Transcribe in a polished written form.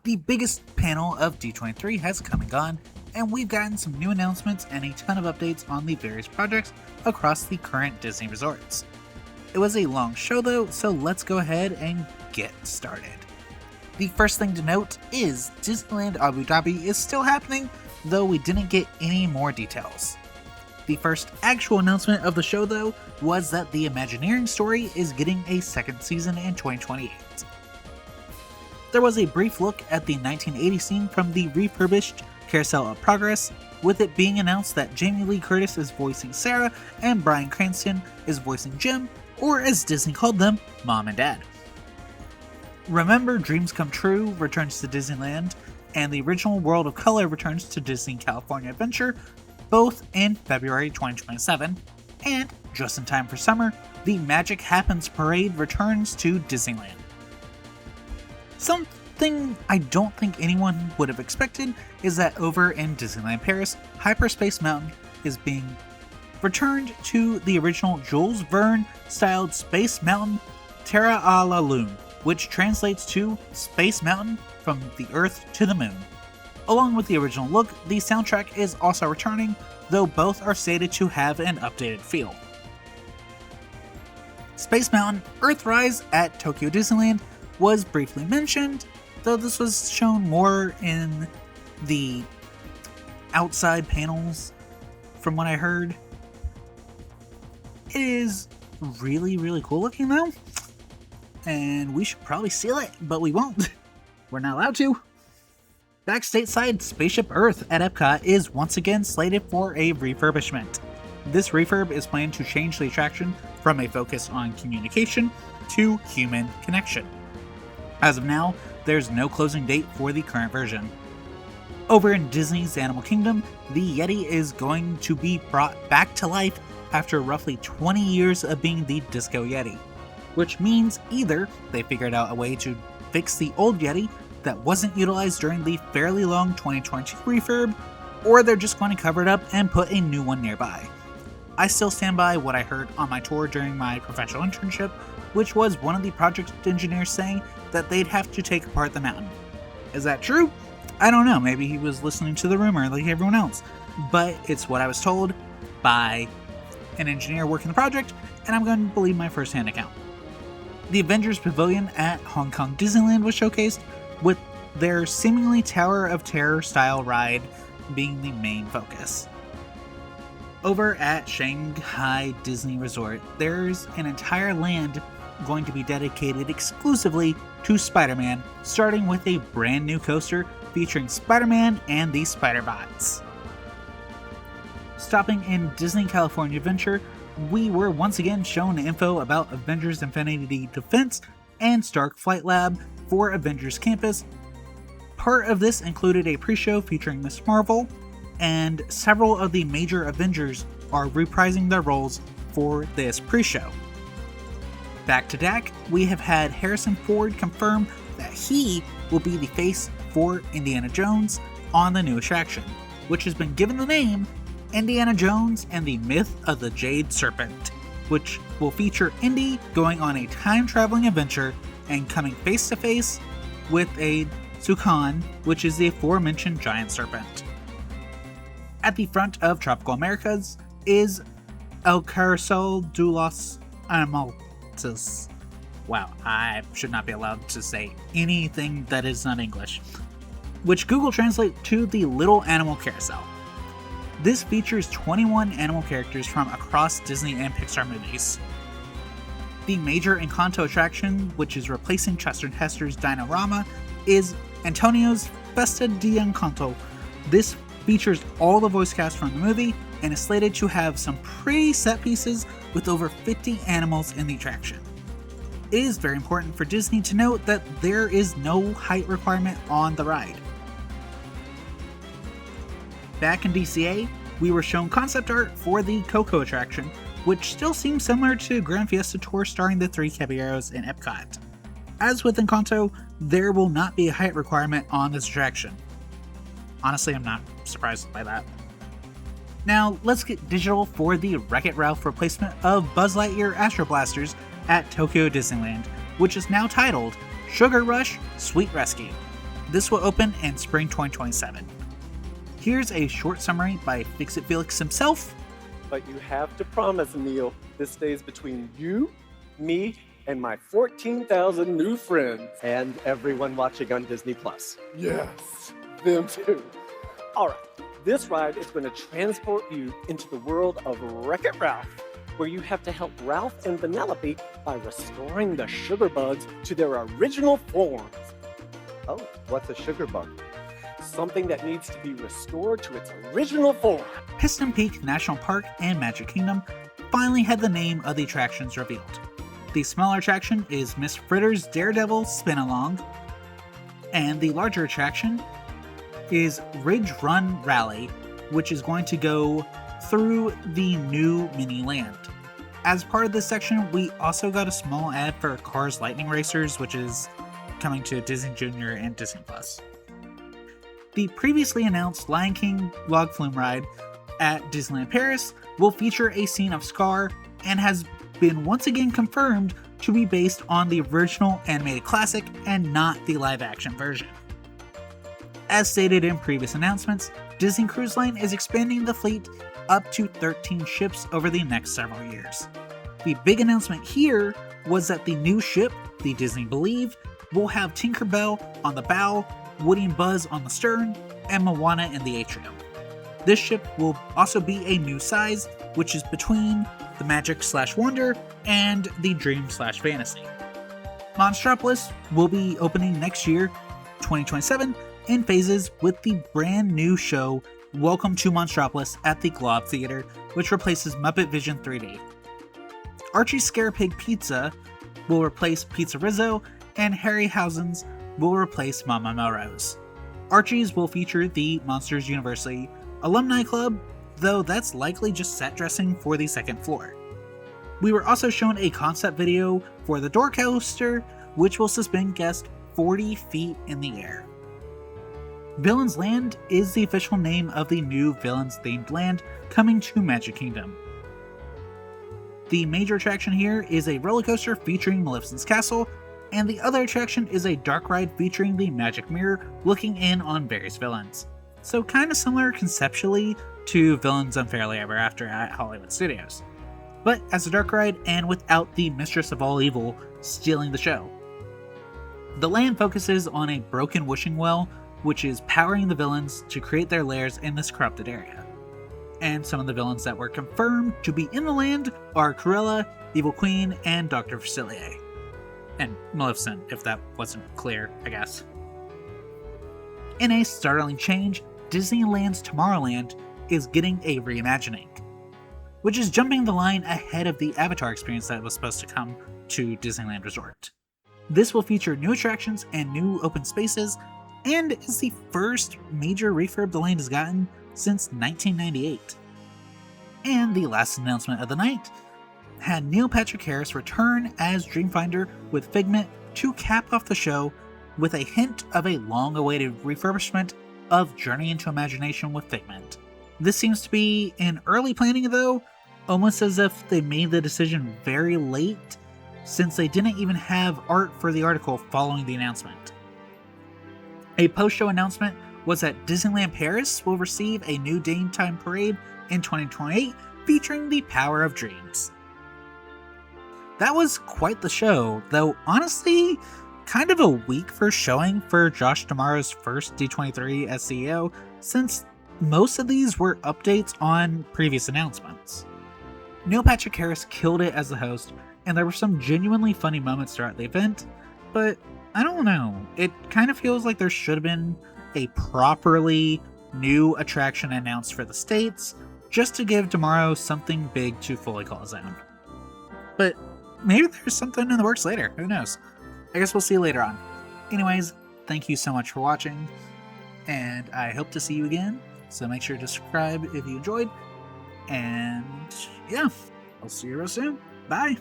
The biggest panel of D23 has come and gone, and we've gotten some new announcements and a ton of updates on the various projects across the current Disney resorts. It was a long show though, so let's go ahead and get started. The first thing to note is Disneyland Abu Dhabi is still happening, though we didn't get any more details. The first actual announcement of the show though was that the Imagineering story is getting a second season in 2028. There was a brief look at the 1980 scene from the refurbished Carousel of Progress, with it being announced that Jamie Lee Curtis is voicing Sarah and Bryan Cranston is voicing Jim, or as Disney called them, Mom and Dad. Remember Dreams Come True returns to Disneyland, and the original World of Color returns to Disney California Adventure, both in February 2027, and just in time for summer, the Magic Happens Parade returns to Disneyland. Something I don't think anyone would have expected is that over in Disneyland Paris, Hyperspace Mountain is being returned to the original Jules Verne styled Space Mountain Terra a la Lune, which translates to Space Mountain from the Earth to the Moon. Along with the original look, the soundtrack is also returning, though both are stated to have an updated feel. Space Mountain Earthrise at Tokyo Disneyland was briefly mentioned, though this was shown more in the outside panels from what I heard. It is really cool looking though, and we should probably steal it, but we won't. We're not allowed to. Back stateside, Spaceship Earth at Epcot is once again slated for a refurbishment. This refurb is planned to change the attraction from a focus on communication to human connection. As of now, there's no closing date for the current version. Over in Disney's Animal Kingdom, the Yeti is going to be brought back to life after roughly 20 years of being the Disco Yeti, which means either they figured out a way to fix the old Yeti that wasn't utilized during the fairly long 2022 refurb, or they're just going to cover it up and put a new one nearby. I still stand by what I heard on my tour during my professional internship, which was one of the project engineers saying that they'd have to take apart the mountain. Is that true? I don't know, maybe he was listening to the rumor like everyone else, but it's what I was told by an engineer working the project, and I'm going to believe my first-hand account. The Avengers Pavilion at Hong Kong Disneyland was showcased, with their seemingly Tower of Terror style ride being the main focus. Over at Shanghai Disney Resort, there's an entire land going to be dedicated exclusively to Spider-Man, starting with a brand new coaster featuring Spider-Man and the Spider-Bots. Stopping in Disney California Adventure, we were once again shown info about Avengers Infinity Defense and Stark Flight Lab for Avengers Campus. Part of this included a pre-show featuring Ms. Marvel, and several of the major Avengers are reprising their roles for this pre-show. Back to DAC, we have had Harrison Ford confirm that he will be the face for Indiana Jones on the new attraction, which has been given the name Indiana Jones and the Myth of the Jade Serpent, which will feature Indy going on a time-traveling adventure and coming face-to-face with a Sukan, which is the aforementioned giant serpent. At the front of Tropical Americas is El Carousel de los Animales. Wow, I should not be allowed to say anything that is not English, which Google Translate to the Little Animal Carousel. This features 21 animal characters from across Disney and Pixar movies. The major Encanto attraction, which is replacing Chester and Hester's Dino-Rama, is Antonio's Festa de Encanto. This features all the voice cast from the movie and is slated to have some pretty set pieces with over 50 animals in the attraction. It is very important for Disney to note that there is no height requirement on the ride. Back in DCA, we were shown concept art for the Coco attraction, which still seems similar to Grand Fiesta Tour starring the Three Caballeros in Epcot. As with Encanto, there will not be a height requirement on this attraction. Honestly, I'm not surprised by that. Now, let's get digital for the Wreck-It Ralph replacement of Buzz Lightyear Astro Blasters at Tokyo Disneyland, which is now titled Sugar Rush Sweet Rescue. This will open in spring 2027. Here's a short summary by Fix-It Felix himself. But you have to promise, Neil, this stays between you, me, and my 14,000 new friends. And everyone watching on Disney+. Yes, them too. All right, this ride is going to transport you into the world of Wreck-It Ralph, where you have to help Ralph and Vanellope by restoring the sugar bugs to their original forms. Oh, what's a sugar bug? Something that needs to be restored to its original form. Piston Peak National Park and Magic Kingdom finally had the name of the attractions revealed. The smaller attraction is Miss Fritter's Daredevil Spin-Along, and the larger attraction is Ridge Run Rally, which is going to go through the new mini land. As part of this section, we also got a small ad for Cars Lightning Racers, which is coming to Disney Junior and Disney+. The previously announced Lion King Log Flume ride at Disneyland Paris will feature a scene of Scar and has been once again confirmed to be based on the original animated classic and not the live-action version. As stated in previous announcements, Disney Cruise Line is expanding the fleet up to 13 ships over the next several years. The big announcement here was that the new ship, the Disney Believe, will have Tinkerbell on the bow, Woody and Buzz on the stern, and Moana in the atrium. This ship will also be a new size, which is between the Magic/Wonder and the Dream/Fantasy. Monstropolis will be opening next year, 2027, in phases with the brand new show Welcome to Monstropolis at the Globe Theater, which replaces Muppet Vision 3D. Archie's Scare Pig Pizza will replace Pizza Rizzo, and Harryhausen's will replace Mama Melrose. Archie's will feature the Monsters University Alumni Club, though that's likely just set dressing for the second floor. We were also shown a concept video for the Door Coaster, which will suspend guests 40 feet in the air. Villains Land is the official name of the new Villains-themed land coming to Magic Kingdom. The major attraction here is a roller coaster featuring Maleficent's castle, and the other attraction is a dark ride featuring the Magic Mirror looking in on various villains. So kind of similar conceptually to Villains Unfairly Ever After at Hollywood Studios, but as a dark ride and without the Mistress of All Evil stealing the show. The land focuses on a broken wishing well, which is powering the villains to create their lairs in this corrupted area. And some of the villains that were confirmed to be in the land are Cruella, Evil Queen, and Dr. Facilier. And Maleficent, if that wasn't clear, I guess. In a startling change, Disneyland's Tomorrowland is getting a reimagining, which is jumping the line ahead of the Avatar experience that was supposed to come to Disneyland Resort. This will feature new attractions and new open spaces, and is the first major refurb the land has gotten since 1998. And the last announcement of the night had Neil Patrick Harris return as Dreamfinder with Figment to cap off the show with a hint of a long-awaited refurbishment of Journey into Imagination with Figment. This seems to be in early planning though, almost as if they made the decision very late, since they didn't even have art for the article following the announcement. A post-show announcement was that Disneyland Paris will receive a new daytime parade in 2028 featuring the Power of Dreams. That was quite the show, though honestly, kind of a weak first showing for Josh D'Amaro's first D23 as CEO, since most of these were updates on previous announcements. Neil Patrick Harris killed it as the host, and there were some genuinely funny moments throughout the event, but I don't know, it kind of feels like there should have been a properly new attraction announced for the States, just to give D'Amaro something big to fully call his own. But maybe there's something in the works later, who knows? I guess we'll see later on. Anyways, thank you so much for watching, and I hope to see you again, so make sure to subscribe if you enjoyed, and yeah, I'll see you real soon. Bye!